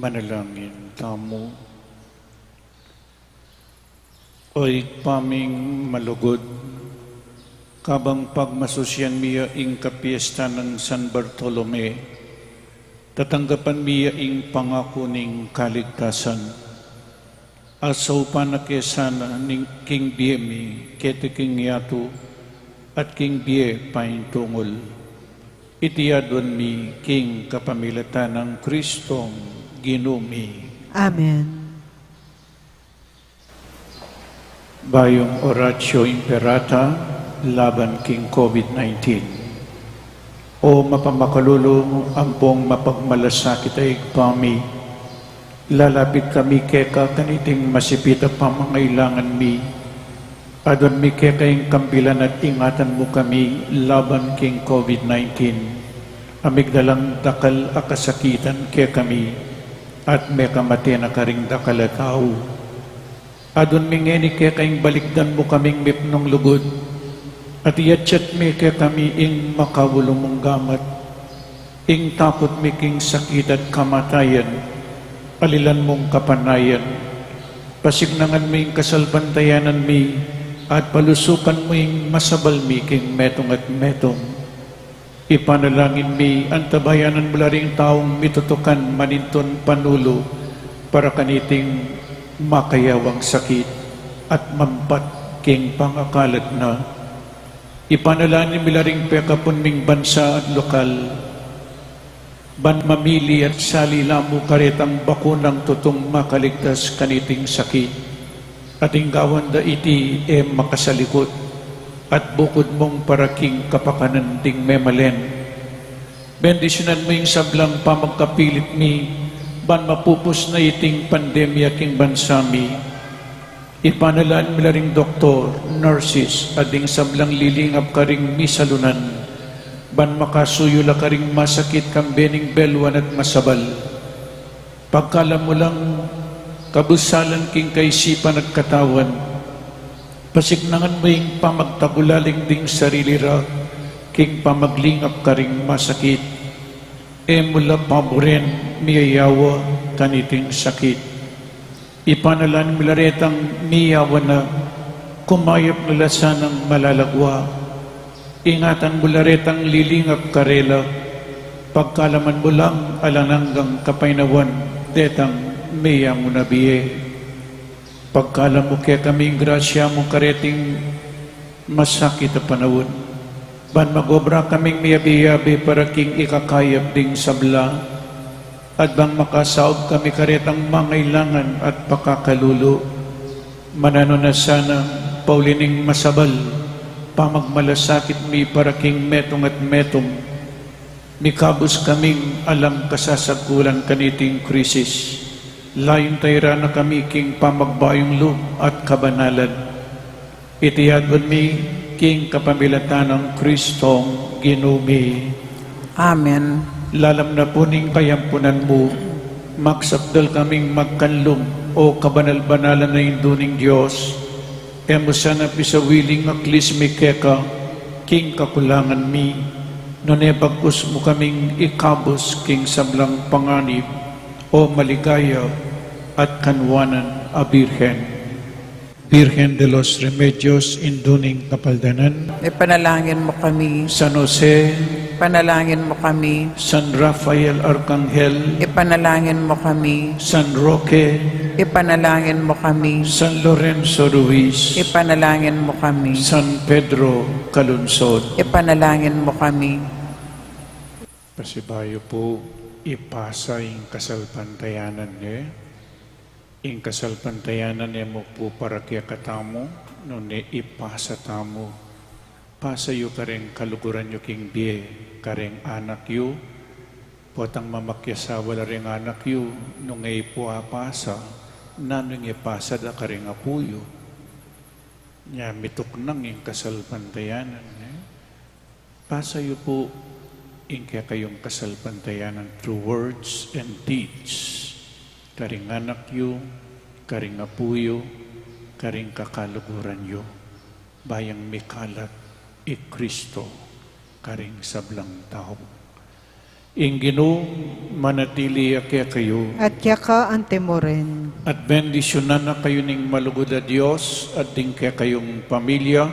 Manalangin tamo. Oy paming malugod, kabang pagmasusyan miya ing kapiesta ng San Bartolome, tatanggapan miya ing pangako ning kaligtasan. Asaw pa na kesana ning King Biemi, kete King Yato, at King Bie paing tungol. Itiyadwan mi King kapamilatan ng Kristong Ginumi. Amen. Bayong Oratio Imperata laban King COVID-19. O mapamakalulu ampong mapagmalasakit ay pami, lalapit kami keka kaniting masipita pamangailangan mi, adon mi keka yung kambilan at ingatan mo kami laban King COVID-19. Amigdalang dakal akasakitan ke kami, at may kamati na karing dakal akaw. Adon mingeni kaya kayong balikdan mo kaming mipnong lugod, at iyatsyat mi kaya kami ing makawulong mong gamat, ing takot mi king sakit at kamatayan, alilan mong kapanayan, pasignangan mi ing kasalbantayanan mi, at palusukan mo ing masabal mi king metong at metong. Ipanalangin mi ang tabayanan mula ring taong mitutukan maninton panulo, para kaniting makayawang sakit at mampat king pangakalat na. Ipanalangin mila ring pekapon ming bansa at lokal, ban mamili at salilamu karetang bakunang tutong makaligtas kaniting sakit, at inggawan da iti makasalikot, at bukod mong paraking kapakanan ding memalen. Bendisyonan mo yung sablang pamagkapilit mi, ban mapupos na iting pandemya king bansami. Ipanalaan mila ring doktor, nurses, ading sablang lilingap ka ring misalunan, ban makasuyo la ka ring masakit kang bening belwan at masabal. Pagkalam mo lang kabusalan king kaisipan at katawan, pasignangan mo yung pamagtagulaling ding sarili ra, king pamaglingap ka ring masakit, mula paboren miyayawa kaniting sakit. Ipanalan milaretang miyawa na kumayap nila sanang malalagwa. Ingatan mularetang lilingap karela, pagkalaman mo lang alananggang kapainawan, detang miyang unabiye. Pagkalam mo kaya kaming grasya mo kareting masakit na panahon, ban magobra kaming miyabi-yabi para king ikakayap ding sabla, at bang makasaog kami karetang mangailangan at pakakalulo, manano na sana paulining masabal, pamagmalasakit mi para king metong at metong, mikabos kaming alam kasasagulan kaniting krisis, layon tayra na kami king pamagbayong loob at kabanalan. Itiyadwan mi king kapamilatan ng Kristong Ginumi. Amen. Lalam na po ning kayampunan mo, maksapdal kaming magkanlong o kabanal-banalan na induning Diyos, emo sana pisawiling aklis mi keka, king kakulangan mi, nonebagkus mo kaming ikabos king sablang panganib, o maligaya at kanwanan a Birhen. Virgen de los Remedios, induning kapaldanan, Ipanalangin mo kami. San Jose, Ipanalangin mo kami. San Rafael Arcangel, Ipanalangin mo kami. San Roque, Ipanalangin mo kami. San Lorenzo Ruiz, Ipanalangin mo kami. San Pedro Calunsod. Ipanalangin mo kami. Pasibayo po, ipasa yung kasalpantayanan niya. Yung kasalpantayanan niya mo po para kaya katamo, nung ipasa tamo. Pasa yu kareng kaluguran yu king bie, kareng anak yu, potang mamakyasawa la ring anak yu, nung po apasa, nanong ipasa da kareng apuyo. Nya mitok nang yung kasalpantayanan. Pasa yu po, yung kaya kayong kasalpantayanan through words and deeds. Karing anak yu, karing apuyo, karing kakaluguran yu, bayang mikalat, Kristo, karing sablang tao. Inginu manatili kaya kayo. At yaka antemoren. At bendisyonan na kayo ning malugod na Diyos at din kaya kayong pamilya.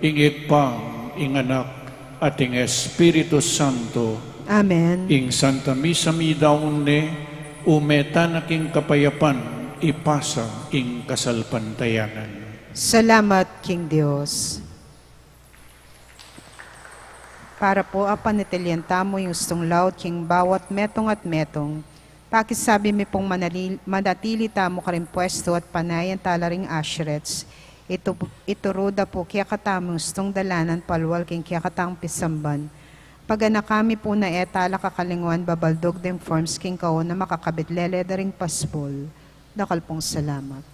Ingit pa, ing anak at ing Espiritu Santo. Amen. Ing Santa Misa mi daon ne, umeta na king kapayapan, ipasa ing kasalpantayanan. Salamat, King Dios. Para po apanitilianta mo yung gustong laut king bawat metong at metong. Pakisabi mi pong manatili tamo ka rin pwesto at panayan talaring ashrets. Ito roda po kaya katamong gustong dalanan palwal king kaya katang pisamban. Pagana kami po na etala kakalinguan babaldog dem forms king kao na makakabit lele daring paspol. Dakal pong salamat.